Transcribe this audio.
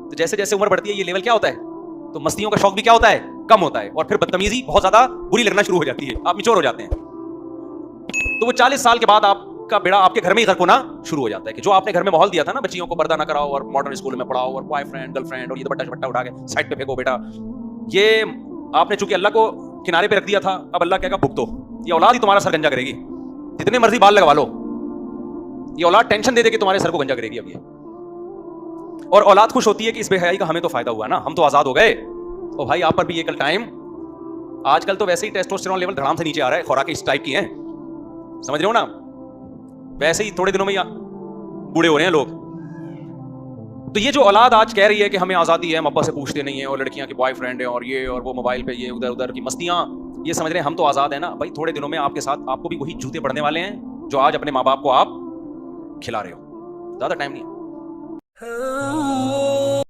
تو جیسے جیسے عمر بڑھتی ہے یہ لیول کیا ہوتا ہے, تو مستیوں کا شوق بھی کیا ہوتا ہے, کم ہوتا ہے, اور پھر بدتمیزی بہت زیادہ بری لگنا شروع ہو جاتی ہے, آپ میچور ہو جاتے ہیں. تو وہ 40 سال کے بعد آپ کا بیڑا آپ کے گھر میں ہی غرق ہونا شروع ہو جاتا ہے کہ جو آپ نے گھر میں ماحول دیا تھا نا, بچیوں کو پردہ نہ کراؤ اور ماڈرن اسکول میں پڑھاؤ اور بوائے فرینڈ گرل فرینڈ اور یہ دوپٹہ شپٹہ اٹھا کے سائڈ پہ پھینکو بیٹا, یہ آپ نے چونکہ اللہ کو کنارے پہ رکھ دیا تھا, اب اللہ کہے گا بھگتو, یہ اولاد ہی تمہارا سر گنجا کرے گی, جتنے مرضی بال لگوا لو, یہ اولاد ٹینشن دے دے کہ تمہارے سر کو گنجا کرے گی. اب یہ اور اولاد خوش ہوتی ہے کہ اس بے حیائی کا ہمیں تو فائدہ ہوا نا, ہم تو آزاد ہو گئے. اور بھائی آپ پر بھی یہ کل ٹائم, آج کل تو ویسے ہی ٹیسٹوسٹیرون لیول دھڑام سے نیچے آ رہا ہے, خوراک اس ٹائپ کی ہیں, سمجھ رہے ہو نا, ویسے ہی تھوڑے دنوں میں بوڑھے ہو رہے ہیں لوگ. تو یہ جو اولاد آج کہہ رہی ہے کہ ہمیں آزادی ہے, ہم ابا سے پوچھتے نہیں ہیں, اور لڑکیاں کے بوائے فرینڈ ہیں, اور یہ اور وہ موبائل پہ یہ ادھر ادھر کی مستیاں, یہ سمجھ رہے ہیں ہم تو آزاد ہیں نا. بھائی تھوڑے دنوں میں آپ کے ساتھ آپ کو بھی وہی جوتے پڑنے والے ہیں جو آج اپنے ماں باپ کو آپ کھلا رہے ہو, زیادہ ٹائم نہیں ہے.